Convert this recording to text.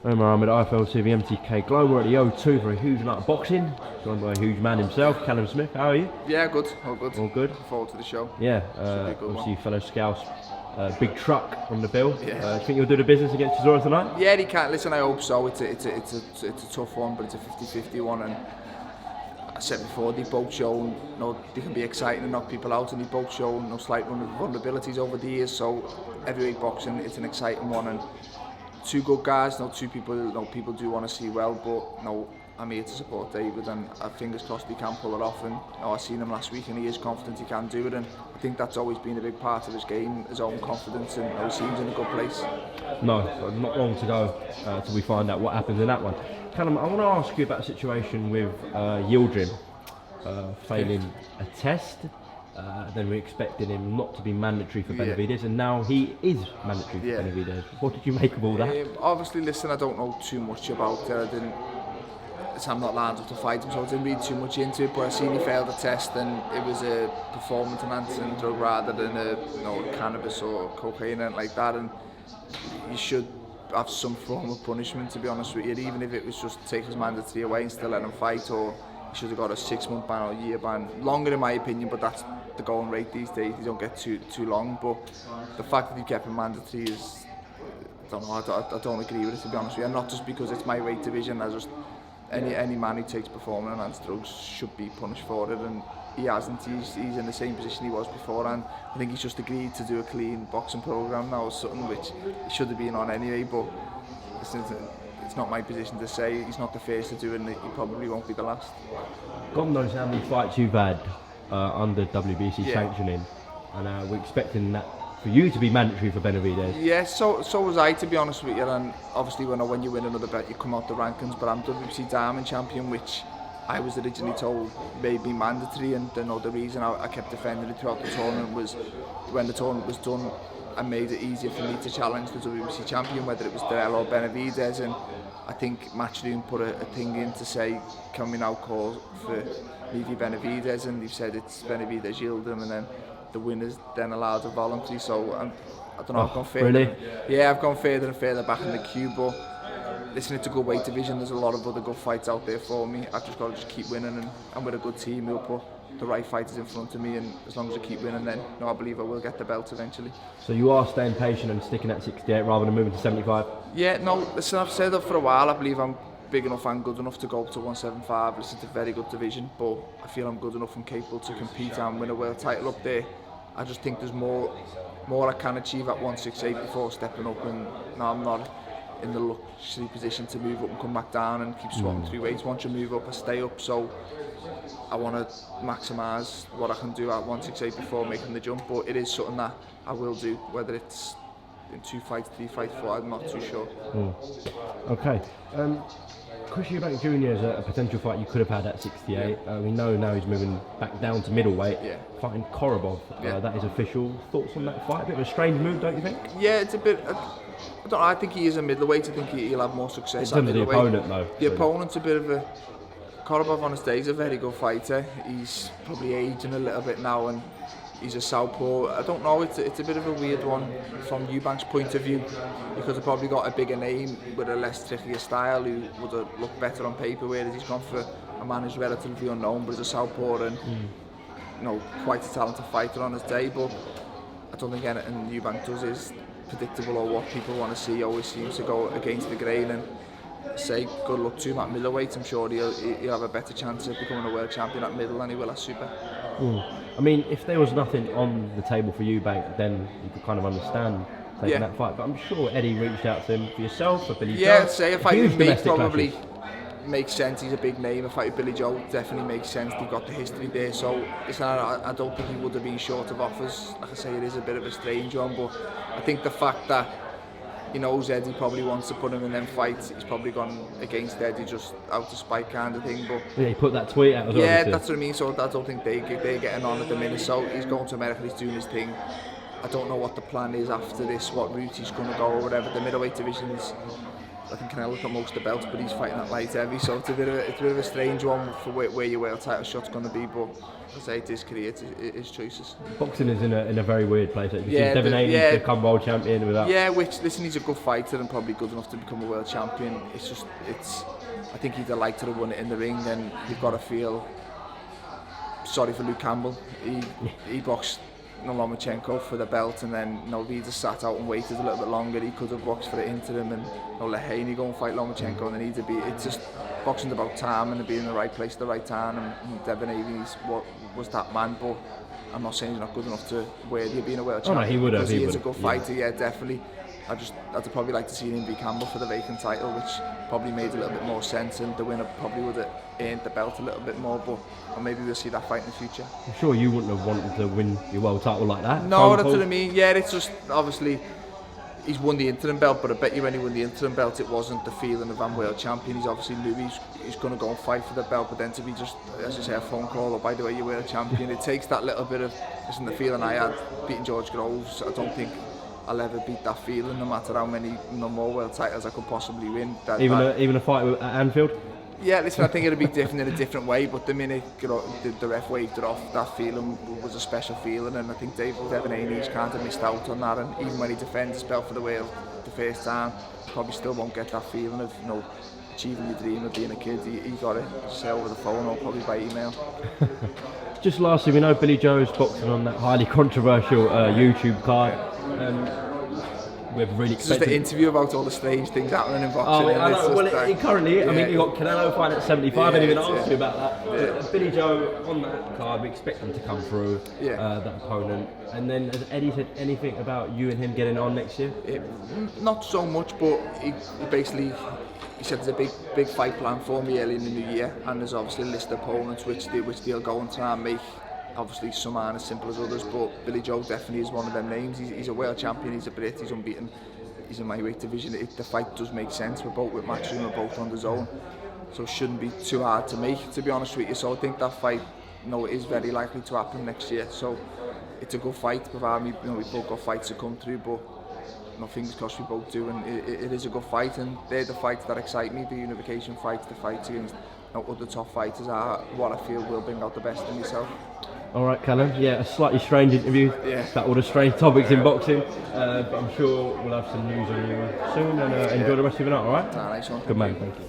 UMAR, AHMED, IFLTV, MTK Global. We're at the O2 for a huge night of boxing, joined by a huge man himself, Callum Smith. How are you? Yeah, good. All good. All good. Looking forward to the show. Yeah, obviously fellow scouts. Big truck on the bill. Do you think you'll do the business against Chisora tonight? Yeah, he can. Listen, I hope so. It's a tough one, but it's a 50-50 one. And I said before, they both shown, they can be exciting and knock people out, and they both shown slight vulnerabilities over the years. So heavyweight boxing, it's an exciting one, and two good guys. Two people. People do want to see well, but I'm here to support David, and fingers crossed he can pull it off. And I seen him last week, and he is confident he can do it. And I think that's always been a big part of his game, his own confidence, and he seems in a good place. No, not long to go till we find out what happens in that one. Callum, I want to ask you about the situation with Yildrim failing a test. Then we expected him not to be mandatory for Benavidez, and now he is mandatory for Benavidez. What did you make of all that? Obviously, listen, I don't know too much about it. I'm not lined up to fight him, so I didn't read too much into it. But I seen he failed the test, and it was a performance-enhancing drug rather than a cannabis or cocaine and like that. And you should have some form of punishment, to be honest with you. Even if it was just take his mandatory away and still let him fight, or he should have got a 6-month ban or a year ban. Longer, in my opinion, but that's the going rate these days. You don't get too long. But the fact that he kept him mandatory is, I don't agree with it, to be honest with you. And not just because it's my weight division. Any man who takes performance-enhanced drugs should be punished for it, and he hasn't. He's in the same position he was before, and I think he's just agreed to do a clean boxing programme now, or something which he should have been on anyway. But it's not my position to say. He's not the first to do it, and he probably won't be the last. God knows how many fights you've had under WBC sanctioning, and we're expecting that for you to be mandatory for Benavidez. Yeah, so was I, to be honest with you. And obviously when you win another bet, you come out the rankings. But I'm WBC Diamond Champion, which I was originally told may be mandatory. And the reason I kept defending it throughout the tournament was when the tournament was done, I made it easier for me to challenge the WBC Champion, whether it was Darrell or Benavidez. And I think Matchroom put a thing in to say, can we now call for Levy Benavidez? And they've said it's Benavidez Yildrim, and then the winners then allowed a voluntary. So I don't know, I've gone further. Really? Yeah, I've gone further and further back in the queue, but listen, it's a good weight division. There's a lot of other good fights out there for me. I've just got to keep winning, and I'm with a good team who'll put the right fighters in front of me, and as long as I keep winning, then I believe I will get the belt eventually. So you are staying patient and sticking at 68 rather than moving to 75? Yeah, no, listen, I've said that for a while. I believe I'm big enough and good enough to go up to 175. Listen, it's a very good division, but I feel I'm good enough and capable to compete and win a world title up there. I just think there's more I can achieve at 168 before stepping up, and I'm not in the luxury position to move up and come back down and keep swapping through weights. Once you move up, I stay up, so I want to maximise what I can do at 168 before making the jump. But it is something that I will do, whether it's in 2 fights, 3 fights, 4, I'm not too sure. Okay. Bjs Eubank Jr. is a potential fight you could have had at 68. We know now he's moving back down to middleweight, fighting Korobov. That is official. Thoughts on that fight? A bit of a strange move, don't you think? Yeah, it's a bit. I think he is a middleweight. I think he'll have more success in terms of the opponent, though. The opponent's a bit of a. Korobov on his day is a very good fighter. He's probably aging a little bit now, and he's a southpaw. I don't know, it's a bit of a weird one from Eubank's point of view, because he probably got a bigger name with a less trickier style who would have looked better on paper, whereas he's gone for a man who's relatively unknown but is a southpaw and quite a talented fighter on his day. But I don't think anything Eubank does is predictable or what people want to see. He always seems to go against the grain, and say good luck to him at middleweight. I'm sure he'll have a better chance of becoming a world champion at middle than he will at super. I mean, if there was nothing on the table for Eubank, then you could kind of understand taking that fight. But I'm sure Eddie reached out to him for yourself, for Billy Joe. Yeah, say a fight with me probably makes sense. He's a big name. A fight with Billy Joe definitely makes sense. They've got the history there. So I don't think he would have been short of offers. Like I say, it is a bit of a strange one, but I think the fact that he knows Eddie probably wants to put him in them fights, he's probably gone against Eddie just out of spite kind of thing. But yeah, he put that tweet out as well. Yeah, that's what I mean. So I don't think they're getting on at the minute. So he's going to America, he's doing his thing. I don't know what the plan is after this, what route he's going to go or whatever. The middleweight division's I think Canelo got most of the belts, but he's fighting at light heavy, so it's a bit of a strange one for where your world title shot's going to be. But as I say, it's his career, it's his choices. Boxing is in a very weird place. You've Yeah, seen Devin Haney become world champion without. Yeah, which listen, he's a good fighter and probably good enough to become a world champion. I think he'd have liked to have won it in the ring. Then you've got to feel sorry for Luke Campbell. He boxed Lomachenko for the belt, and then if he just sat out and waited a little bit longer, he could have boxed for the interim and let Haney go and fight Lomachenko, and then he'd be. It's just boxing's about time and being in the right place at the right time, and Devin Haney was that man, but I'm not saying he's not good enough to worthy of being a world champion. No, he would have. He is a good fighter, yeah, definitely. I'd probably like to see him beat Campbell for the vacant title, which probably made a little bit more sense, and the winner probably would have earned the belt a little bit more, but maybe we'll see that fight in the future. I'm sure you wouldn't have wanted to win your world title like that. No, that's what I mean. Yeah, it's just obviously he's won the interim belt, but I bet you when he won the interim belt, it wasn't the feeling of I'm world champion. He's obviously knew he's going to go and fight for the belt, but then to be just, as I say, a phone call, or by the way, you're world champion, it takes that little bit of, listen, the feeling I had beating George Groves, I don't think I'll ever beat that feeling, no matter how many more world titles I could possibly win. Even a fight at Anfield? Yeah, listen, I think it'd be different in a different way, but the minute the ref waved it off, that feeling was a special feeling, and I think Devin Haney's kind of missed out on that, and even when he defends his belt for the world the first time, he probably still won't get that feeling of achieving your dream of being a kid. He got it, say over the phone or probably by email. Just lastly, we know Billy Joe's boxing on that highly controversial YouTube card. We're really It's just an interview about all the strange things happening in boxing. I know. Well, currently, yeah. I mean, you got Canelo fighting at 75. I didn't even ask you about that. Yeah. Billy Joe on that card, we expect him to come through that opponent. And then has Eddie said anything about you and him getting on next year? Not so much, but he basically said there's a big fight plan for me early in the new year, and there's obviously a list of opponents which they'll go and try and make. Obviously some aren't as simple as others, but Billy Joe definitely is one of them names. He's a world champion, he's a Brit, he's unbeaten, he's in my weight division. The fight does make sense, we're both with Matchroom, we're both on the zone, so it shouldn't be too hard to make, to be honest with you. So I think that fight, it is very likely to happen next year, so it's a good fight, provided we both got fights to come through, but fingers crossed we both do, and it is a good fight, and they're the fights that excite me, the unification fights, the fights against other top fighters are what I feel will bring out the best in myself. Alright, Callum, a slightly strange interview about all the strange topics in boxing, but I'm sure we'll have some news on you soon, and enjoy the rest of your night, alright? Nice one. Good man, thank you.